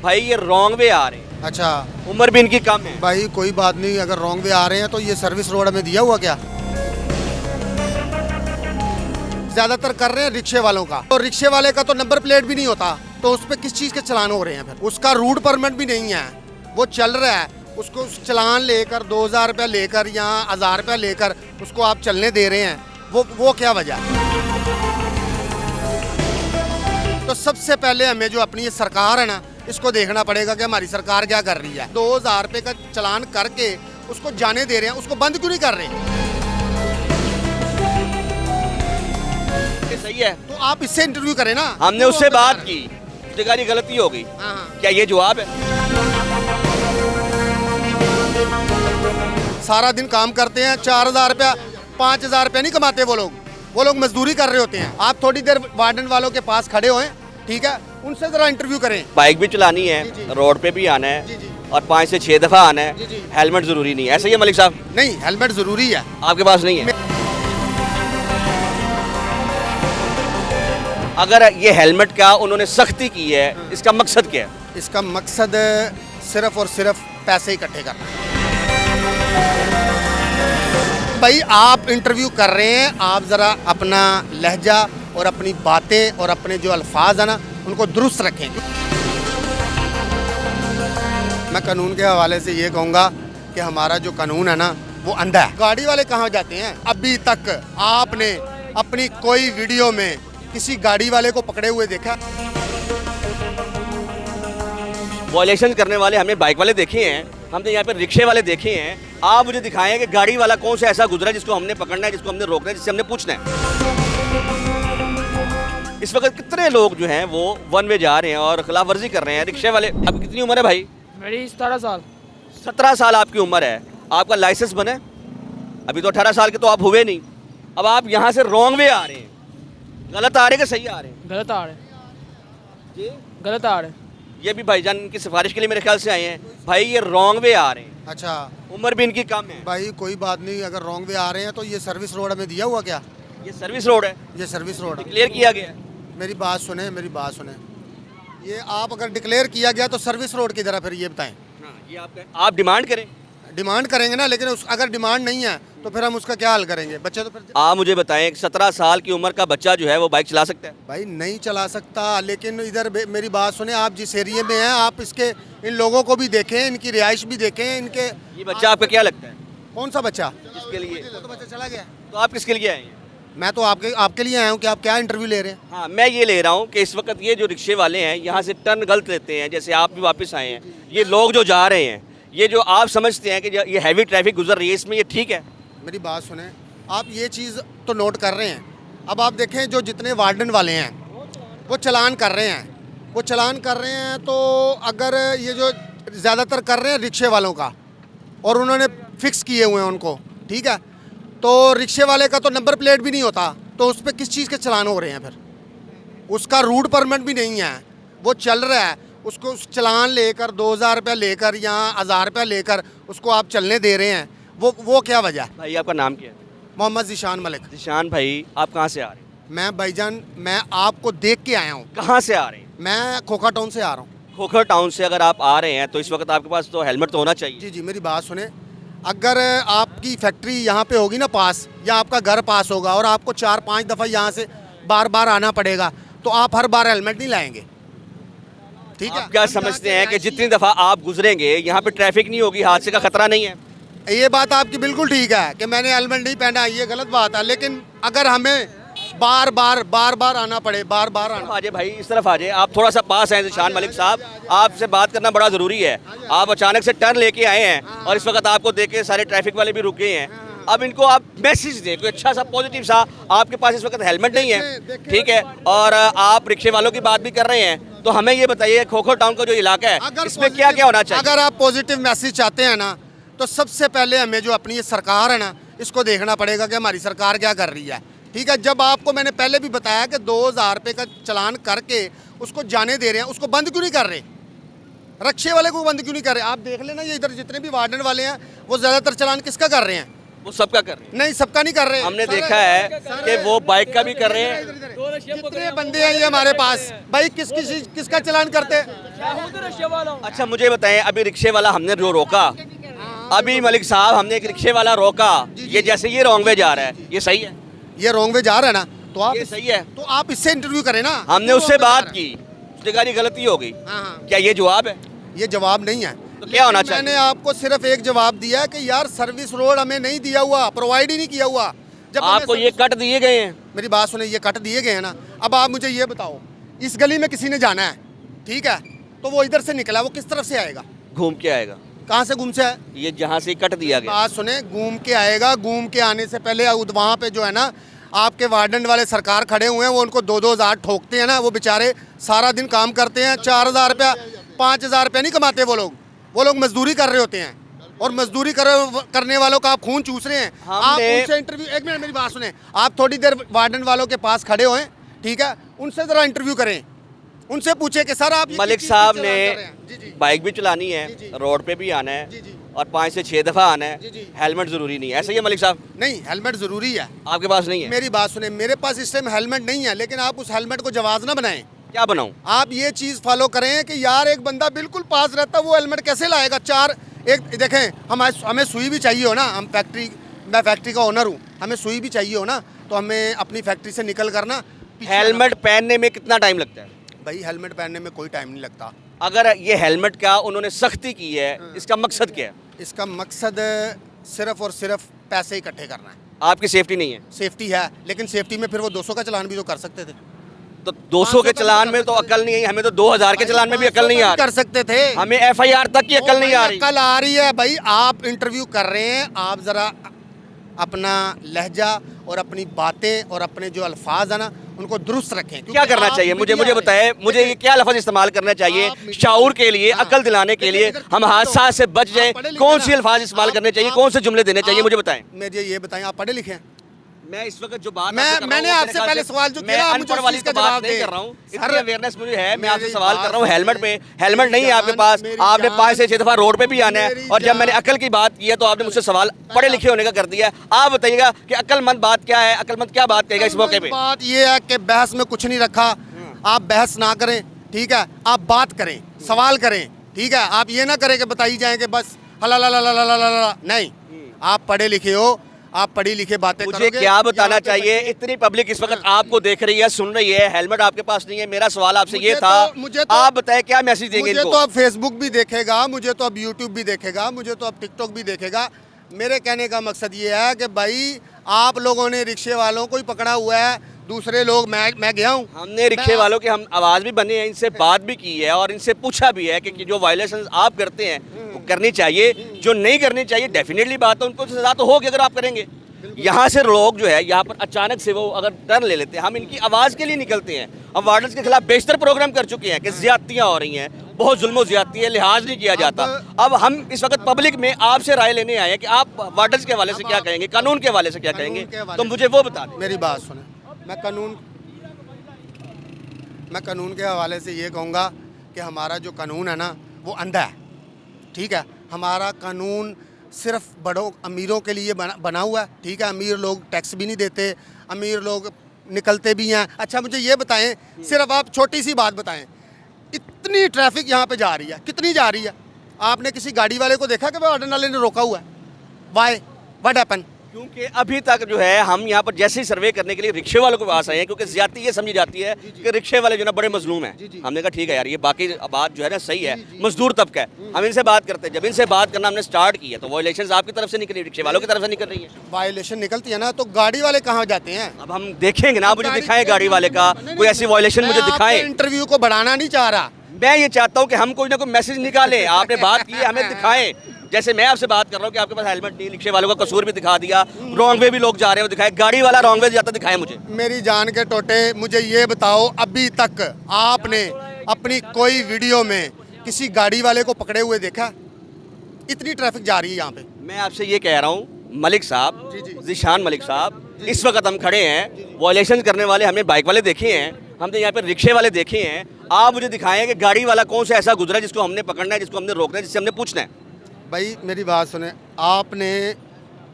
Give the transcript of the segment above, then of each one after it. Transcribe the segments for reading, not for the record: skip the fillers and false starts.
भाई ये wrong way आ रहे हैं, अच्छा उम्र भी इनकी कम है। भाई कोई बात नहीं, अगर रॉन्ग वे आ रहे हैं तो ये सर्विस रोड हमें दिया हुआ क्या? ज्यादातर कर रहे हैं रिक्शे वालों का, तो रिक्शे वाले का तो नंबर प्लेट भी नहीं होता, तो उस पर किस चीज के चलान हो रहे हैं? फिर उसका रूट परमिट भी नहीं है, वो चल रहा है, उसको चलान लेकर 2000 रुपया लेकर या 1000 रुपया लेकर उसको आप चलने दे रहे हैं, वो क्या वजह है? तो सबसे पहले हमें जो अपनी ये सरकार है ना, इसको देखना पड़ेगा कि हमारी सरकार क्या कर रही है। 2000 रुपये का चलान करके उसको जाने दे रहे हैं, उसको बंद क्यों नहीं कर रहे? ये सही है, तो आप इससे इंटरव्यू करें ना। हमने उससे बात की, उसने कहा ये गलती हो गई। हाँ। क्या ये जवाब है? सारा दिन काम करते हैं, 4000 रुपया 5000 रुपया नहीं कमाते वो लोग मजदूरी कर रहे होते हैं। आप थोड़ी देर वार्डन वालों के पास खड़े होएं, ठीक है, उनसे जरा इंटरव्यू करें। बाइक भी चलानी जी, है, जी। रोड पे भी आना जी, है जी। और 5 से 6 दफा आना जी, है, जी। हेलमेट जरूरी नहीं है। ऐसा ही है मलिक साहब, नहीं, हेलमेट जरूरी है। आपके पास नहीं है? अगर ये हेलमेट का उन्होंने सख्ती की है, इसका मकसद क्या है? इसका मकसद सिर्फ और सिर्फ पैसे इकट्ठे करना है। भाई आप इंटरव्यू कर रहे हैं, आप ज़रा अपना लहजा और अपनी बातें और अपने जो अल्फाज है ना, उनको दुरुस्त रखें। मैं कानून के हवाले से ये कहूँगा कि हमारा जो कानून है ना, वो अंधा है। गाड़ी वाले कहाँ जाते हैं? अभी तक आपने अपनी कोई वीडियो में किसी गाड़ी वाले को पकड़े हुए देखा? वॉयलेशन करने वाले हमने बाइक वाले देखे हैं, हमने यहाँ पे रिक्शे वाले देखे हैं। आप मुझे दिखाएं कि गाड़ी वाला कौन सा ऐसा गुजरा है जिसको हमने पकड़ना है, जिसको हमने रोकना है, जिससे हमने पूछना है। इस वक्त कितने लोग जो हैं वो वन वे जा रहे हैं और खिलाफ वर्जी कर रहे हैं रिक्शे वाले। अब कितनी उम्र है भाई? मेरी 17 साल। 17 साल आपकी उम्र है, आपका लाइसेंस बने? अभी तो 18 साल के तो आप हुए नहीं। अब आप यहाँ से रॉन्ग वे आ रहे हैं, गलत आ रहे हैं कि सही आ रहे हैं? गलत आ रहे जी गलत आ रहे ये भी भाईजान की सिफारिश के लिए मेरे ख्याल से आए हैं। भाई ये रॉन्ग वे आ रहे हैं, अच्छा उम्र भी इनकी कम है। भाई कोई बात नहीं, अगर रॉन्ग वे आ रहे हैं तो ये सर्विस रोड हमें दिया हुआ क्या? ये सर्विस रोड है, ये सर्विस रोड है। क्लियर किया गया है। मेरी बात सुने, मेरी बात सुने। ये आप अगर डिक्लेयर किया गया तो सर्विस रोड की तरह, फिर ये बताएं। हाँ, ये आप डिमांड करें। डिमांड करेंगे ना, लेकिन अगर डिमांड नहीं है तो फिर हम उसका क्या हल करेंगे? बच्चे तो फिर आप मुझे बताएं कि 17 साल की उम्र का बच्चा जो है वो बाइक चला सकता है? भाई नहीं चला सकता, लेकिन इधर मेरी बात सुने, आप जिस एरिया में हैं आप इसके इन लोगों को भी देखें, इनकी रिहाइश भी देखें, इनके। ये बच्चा आपका क्या लगता है? कौन सा बच्चा? किसके लिए? तो बच्चा चला गया। तो आप किसके लिए आए हैं? मैं तो आपके लिए आया हूँ कि आप क्या इंटरव्यू ले रहे हैं? हाँ, मैं ये ले रहा हूँ कि इस वक्त ये जो रिक्शे वाले हैं यहाँ से टर्न गलत लेते हैं, जैसे आप भी वापस आए हैं। ये लोग जो जा रहे हैं, ये जो आप समझते हैं कि ये हैवी ट्रैफिक गुजर रही है, इसमें ये ठीक है? मेरी बात सुने, आप ये चीज़ तो नोट कर रहे हैं। अब आप देखें जो जितने वार्डन वाले हैं वो चलान कर रहे हैं, तो अगर ये जो ज़्यादातर कर रहे हैं रिक्शे वालों का, और उन्होंने फिक्स किए हुए हैं उनको, ठीक है, तो रिक्शे वाले का तो नंबर प्लेट भी नहीं होता, तो उस पर किस चीज़ के चलान हो रहे हैं? फिर उसका रूट परमिट भी नहीं है, वो चल रहा है, उसको चलान लेकर 2000 रुपया लेकर या 1000 रुपया लेकर उसको आप चलने दे रहे हैं, वो क्या वजह है? भाई आपका नाम क्या है? मोहम्मद ज़ीशान मलिक। जिशान भाई, आप कहाँ से आ रहे हैं? मैं भाईजान, मैं आपको देख के आया हूँ। कहाँ से आ रहे हैं? मैं खोखा टाउन से आ रहा हूँ। खोखर टाउन से अगर आप आ रहे हैं तो इस वक्त आपके पास तो हेलमेट तो होना चाहिए। जी जी, मेरी बात सुने, अगर आपकी फैक्ट्री यहाँ पे होगी ना पास, या आपका घर पास होगा और आपको 4-5 दफ़ा यहाँ से बार बार आना पड़ेगा, तो आप हर बार हेलमेट नहीं लाएंगे, ठीक है? आप क्या समझते हैं कि जितनी दफ़ा आप गुजरेंगे यहाँ पे ट्रैफिक नहीं होगी, हादसे का खतरा नहीं है? ये बात आपकी बिल्कुल ठीक है कि मैंने हेलमेट नहीं पहना, ये गलत बात है, लेकिन अगर हमें बार बार आना पड़े, बार आना। आ जाए भाई, इस तरफ आ जाए, आप थोड़ा सा पास हैं जिशान मलिक साहब, आपसे बात करना बड़ा ज़रूरी है। आप अचानक से टर्न लेके आए हैं और इस वक्त आपको देख के सारे ट्रैफिक वाले भी रुक गए हैं। अब इनको आप मैसेज दें, कोई अच्छा सा पॉजिटिव सा। आपके पास इस वक्त हेलमेट नहीं है, ठीक है, और आप रिक्शे वालों की बात भी कर रहे हैं, तो हमें ये बताइए खोखर टाउन का जो इलाका है इसमें क्या क्या होना चाहिए? अगर आप पॉजिटिव मैसेज चाहते हैं ना, तो सबसे पहले हमें जो अपनी ये सरकार है ना, इसको देखना पड़ेगा कि हमारी सरकार क्या कर रही है, ठीक है? जब आपको मैंने पहले भी बताया कि 2000 रुपये का चलान करके उसको जाने दे रहे हैं, उसको बंद क्यों नहीं कर रहे? रिक्शे वाले को बंद क्यों नहीं कर रहे? आप देख लेना, ये इधर जितने भी वार्डन वाले हैं वो ज़्यादातर चलान किसका कर रहे हैं? वो सबका कर रहे हैं। नहीं, सबका नहीं कर रहे। हमने देखा है कि वो बाइक का भी कर रहे हैं। कितने बंदे हैं ये हमारे पास भाई, किसका चलान करते हैं? अच्छा मुझे बताएं, अभी रिक्शे वाला हमने जो रोका, अभी मलिक साहब हमने एक रिक्शे वाला रोका, ये जैसे ये रॉन्ग वे जा रहा है, ये सही है? ये रॉन्ग वे जा रहा है ना, तो आप ये सही है? तो आप इससे इंटरव्यू करें ना। हमने उससे बात की, उसने कहा ये गलती हो गई। क्या ये जवाब है? ये जवाब नहीं है। तो क्या होना चाहिए? मैंने आपको सिर्फ एक जवाब दिया है कि यार सर्विस रोड हमें नहीं दिया हुआ, प्रोवाइड ही नहीं किया हुआ। जब हमें आपको ये कट दिए गए हैं। मेरी बात सुने, ये कट दिए गए हैं ना। अब आप मुझे ये बताओ, इस गली में किसी ने जाना है, ठीक है, तो वो इधर से निकला, वो किस तरफ से आएगा? घूम के आएगा। कहाँ से घूम से आए? ये जहाँ से कट दिया गया। बात सुने, घूम के आएगा। घूम के आने से पहले वहाँ पे जो है ना, आपके वार्डन वाले सरकार खड़े हुए हैं, वो उनको 2-2 हज़ार ठोकते हैं ना। वो बेचारे सारा दिन काम करते हैं, 4,000 रुपया 5,000 रुपया नहीं कमाते वो लोग मजदूरी कर रहे होते हैं। और मजदूरी करने वालों का आप खून चूस रहे हैं। आप उनसे इंटरव्यू, एक मिनट मेरी बात सुने, आप थोड़ी देर वार्डन वालों के पास खड़े हुए, ठीक है, उनसे ज़रा इंटरव्यू करें, उनसे पूछे कि सर आप मलिक साहब ने बाइक भी चलानी है, रोड पे भी आना है, और 5 से 6 दफ़ा आना है, हेलमेट ज़रूरी नहीं है, ऐसा ही है मलिक साहब? नहीं, हेलमेट ज़रूरी है। आपके पास नहीं है? मेरी बात सुने, मेरे पास इस टाइम हेलमेट नहीं है, लेकिन आप उस हेलमेट को जवाज़ ना बनाएं। क्या बनाऊं? आप ये चीज़ फॉलो करें कि यार एक बंदा बिल्कुल पास रहता, वो हेलमेट कैसे लाएगा? एक देखें, हमें सुई भी चाहिए हो ना, मैं फैक्ट्री का ओनर हूँ, हमें सुई भी चाहिए हो ना, तो हमें अपनी फैक्ट्री से निकल कर ना हेलमेट पहनने में कितना टाइम लगता है? भाई हेलमेट पहनने में कोई टाइम नहीं लगता। अगर ये हेलमेट का उन्होंने सख्ती की है, इसका मकसद क्या है? इसका मकसद सिर्फ और सिर्फ पैसे इकट्ठे करना है। आपकी सेफ्टी नहीं है? सेफ्टी है, लेकिन सेफ्टी में फिर वो 200 का चलान भी तो कर सकते थे। तो 200 के चलान में तो अकल नहीं है, हमें तो 2000 के चलान में भी अकल नहीं आ कर सकते थे। रही, हमें FIR तक की अकल नहीं आ रही। अकल आ रही है भाई, आप इंटरव्यू कर रहे हैं, आप ज़रा अपना लहजा और अपनी बातें और अपने जो अल्फाज है ना, उनको दुरुस्त रखें। क्या करना चाहिए मुझे बताएं, मुझे ये क्या लफ्ज़ इस्तेमाल करना चाहिए शाऊर के लिए, अकल दिलाने के लिए, हम हादसा से बच जाएं? कौन सी अल्फाज इस्तेमाल करने चाहिए, कौन से जुमले देने चाहिए, मुझे बताएं। मुझे ये बताएं, आप पढ़े लिखे हैं? मैं इस वक्त जो बात मैंने आपसे पहले सवाल जो किया, मैं अनपढ़ वाली तो बात नहीं कर रहा हूँ, इतनी अवेयरनेस मुझे है। मैं आपसे सवाल कर रहा हूँ हेलमेट पे, हेलमेट नहीं है आपके पास, आपने 5 से 6 दफ़ा रोड पे भी आना है, और जब मैंने अकल की बात की है तो आपने मुझसे सवाल पढ़े लिखे होने का कर दिया। आप बताइएगा कि अक्लमंद बात क्या है, अक्लमंद क्या बात कहेगा इस मौके पे? बात ये है कि बहस में कुछ नहीं रखा, आप बहस ना करें, ठीक है, आप बात करें, सवाल करें, ठीक है। आप ये ना करें कि बताई जाए कि बस हला नहीं, आप पढ़े लिखे हो, आप पढ़ी लिखे बातें मुझे क्या बताना चाहिए? इतनी पब्लिक इस वक्त आपको देख रही है, सुन रही है, हेलमेट आपके पास नहीं है। मेरा सवाल आपसे ये था, आप बताएं क्या मैसेज देंगे इनको? मुझे तो अब फेसबुक भी देखेगा, मुझे तो अब यूट्यूब भी देखेगा, मुझे तो अब टिकटॉक भी देखेगा। मेरे कहने का मकसद ये है कि भाई आप लोगों ने रिक्शे वालों को ही पकड़ा हुआ है, दूसरे लोग मैं गया हूँ, हमने रिक्शे वालों के हम आवाज़ भी बने हैं, इनसे बात भी की है और इनसे पूछा भी है कि जो वायलेशन आप करते हैं वो करनी चाहिए, जो नहीं करनी चाहिए डेफिनेटली बात है, उनको सजा तो होगी अगर आप करेंगे। यहाँ से लोग जो है यहाँ पर अचानक से वो अगर टर्न ले लेते हैं, हम इनकी आवाज़ के लिए निकलते हैं। हम वार्डन्स के खिलाफ बेशतर प्रोग्राम कर चुके हैं कि ज़्यादतियाँ हो रही हैं, बहुत जुल्म ज़्यादती है, लिहाज नहीं किया जाता। अब हम इस वक्त पब्लिक में आपसे राय लेने आए हैं कि आप वार्डन्स के हवाले से क्या कहेंगे, कानून के हवाले से क्या कहेंगे, तो मुझे वो बता दें। मेरी बात सुने, मैं कानून के हवाले से ये कहूँगा कि हमारा जो कानून है ना वो अंधा है, ठीक है। हमारा कानून सिर्फ बड़ों अमीरों के लिए बना हुआ है, ठीक है। अमीर लोग टैक्स भी नहीं देते, अमीर लोग निकलते भी हैं। अच्छा मुझे ये बताएं, सिर्फ आप छोटी सी बात बताएं, इतनी ट्रैफिक यहाँ पे जा रही है, कितनी जा रही है? आपने किसी गाड़ी वाले को देखा कि वार्डन वाले ने रोका हुआ है? Why what happen? क्योंकि अभी तक जो है हम यहाँ पर जैसे ही सर्वे करने के लिए रिक्शे वालों के पास आए हैं, क्योंकि ज्यादती ये समझी जाती है कि रिक्शे वाले जो ना बड़े मजलूम हैं। हमने कहा ठीक है यार, ये बाकी बात जो है ना सही है, मजदूर तबका है, हम इनसे बात करते हैं। जब इनसे बात करना हमने स्टार्ट किया तो वायलेशन आपकी तरफ से निकली, रिक्शे वालों की तरफ से निकल रही है। वायलेशन निकलती है ना, तो गाड़ी वाले कहाँ जाते हैं? अब हम देखेंगे ना, मुझे दिखाएं गाड़ी वाले का कोई ऐसी वायलेशन मुझे दिखाएं। इंटरव्यू को बढ़ाना नहीं चाह रहा, मैं ये चाहता हूँ कि हम कोई ना कोई मैसेज निकालें। आपने बात की है, हमें दिखाएं। जैसे मैं आपसे बात कर रहा हूँ कि आपके पास हेलमेट नहीं, रिक्शे वालों का कसूर भी दिखा दिया, रॉन्ग वे भी लोग जा रहे हैं वो दिखाए, गाड़ी वाला रॉन्ग वे जाता दिखाए मुझे। मेरी जान के टोटे, मुझे ये बताओ, अभी तक आपने अपनी कोई वीडियो में किसी गाड़ी वाले को पकड़े हुए देखा? इतनी ट्रैफिक जा रही है यहाँ पे। मैं आपसे ये कह रहा हूँ मलिक साहब, ज़ीशान मलिक साहब, इस वक्त हम खड़े हैं, वायलेशन करने वाले हमने बाइक वाले देखे हैं, हमने यहाँ पर रिक्शे वाले देखे हैं। आप मुझे दिखाएं कि गाड़ी वाला कौन सा ऐसा गुजरा जिसको हमने पकड़ना है, जिसको हमने रोकना है, जिससे हमने पूछना है। भाई मेरी बात सुने, आपने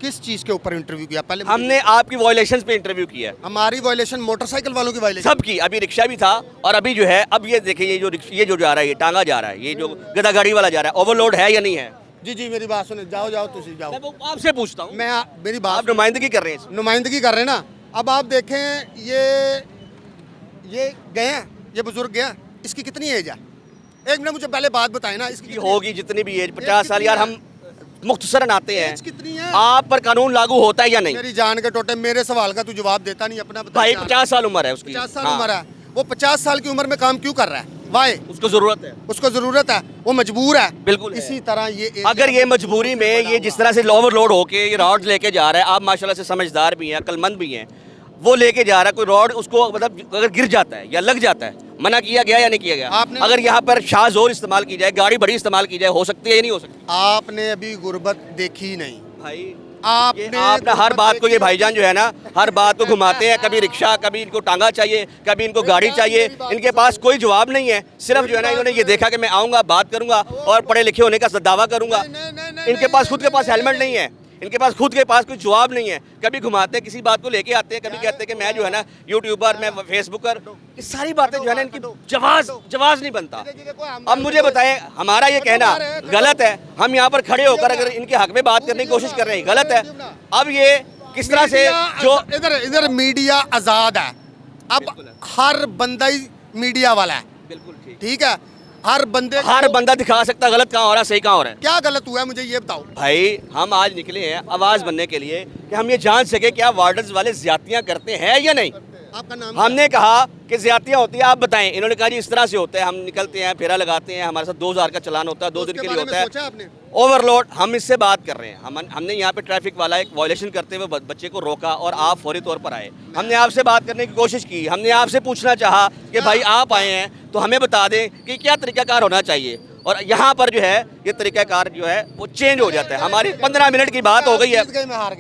किस चीज़ के ऊपर इंटरव्यू किया पहले मुझे- हमने आपकी वायलेशंस पे इंटरव्यू किया है हमारी वायलेशन मोटरसाइकिल वालों की वायलेशन सबकी। अभी रिक्शा भी था और अभी जो है, अब ये देखिए, ये जो जा रहा है, ये टांगा जा रहा है, ये जो गधा गाड़ी वाला जा रहा है, ओवरलोड है या नहीं है? जी जी मेरी बात सुने, जाओ जाओ तुम जाओ, मैं वो आपसे पूछता हूँ, मेरी बात आप नुमाइंदगी कर रहे हैं। नुमाइंदगी कर रहे हैं ना। अब आप देखें ये गए हैं, ये बुजुर्ग गया, इसकी कितनी एज है? एक मिनट मुझे पहले बात बताए ना, इसकी की कितनी होगी जितनी भी एज, 50 साल यार, हम मुख्तसरन आते हैं। एज कितनी है? आप पर कानून लागू होता है या नहीं? मेरी जान के टोटे, मेरे सवाल का तू जवाब देता नहीं, अपना बता। भाई 50 साल उम्र है उसकी। 50 साल हाँ, उम्र है, वो 50 साल की उम्र में काम क्यों कर रहा है? वाई? उसको जरूरत है, उसको जरूरत है, वो मजबूर है। बिल्कुल है। इसी तरह ये अगर ये मजबूरी में ये जिस तरह से ओवरलोड होके ये रॉड्स लेके जा रहा है, आप माशाल्लाह से समझदार भी हैं, अक्लमंद भी हैं, वो लेके जा रहा है, कोई रॉड उसको मतलब अगर गिर जाता है या लग जाता है, मना किया गया या नहीं किया गया? आपने- अगर यहाँ पर शाहजोर इस्तेमाल की जाए, गाड़ी बड़ी इस्तेमाल की जाए, हो सकती है या नहीं हो सकती? आपने अभी गुर्बत देखी नहीं। भाई आपने आपने हर बात को, ये भाईजान जो है ना, हर बात को घुमाते हैं, कभी रिक्शा, कभी इनको टांगा चाहिए, कभी इनको गाड़ी चाहिए, इनके पास कोई जवाब नहीं है। सिर्फ जो है ना, इन्होंने ये देखा कि मैं आऊँगा, बात करूँगा और पढ़े लिखे होने का दावा करूँगा। इनके पास खुद के पास हेलमेट नहीं है, इनके पास खुद के पास कोई जवाब नहीं है। कभी घुमाते हैं, किसी बात को लेके आते हैं, कभी कहते हैं कि मैं जो है ना यूट्यूबर, मैं फेसबुकर, ये सारी बातें जो है ना, इनकी जवाब नहीं बनता। अब मुझे बताएं, हमारा ये कहना गलत है, हम यहाँ पर खड़े होकर अगर इनके हक में बात करने की कोशिश कर रहे हैं, गलत है। अब ये किस तरह से जो इधर मीडिया आजाद है, अब हर बंदा ही मीडिया वाला है, बिल्कुल ठीक है? हर बंदा दिखा सकता है गलत कहाँ हो रहा है, सही कहाँ हो रहा है। क्या गलत हुआ है मुझे ये बताओ। भाई हम आज निकले हैं आवाज़ बनने के लिए कि हम ये जान सके क्या वार्डन्स वाले ज्यादतियाँ करते हैं या नहीं। आपका नाम हमने कहा कि ज्यादतियाँ होती है, आप बताएं। इन्होंने कहा जी इस तरह से होता है, हम निकलते हैं, फेरा लगाते हैं, हमारे साथ 2000 का चलान होता है, 2 दिन के लिए होता है, सोचा आपने? ओवरलोड। हम इससे बात कर रहे हैं, हमने यहाँ पे ट्रैफिक वाला एक वायलेशन करते हुए बच्चे को रोका और आप फौरी तौर पर आए। हमने आपसे बात करने की कोशिश की, हमने आपसे पूछना चाहा कि भाई आप आए हैं तो हमें बता दें कि क्या तरीकाकार होना चाहिए, और यहाँ पर जो है ये तरीकाकार जो है वो चेंज हो जाता है। हमारी 15 मिनट की बात हो गई है। मैं हार गया।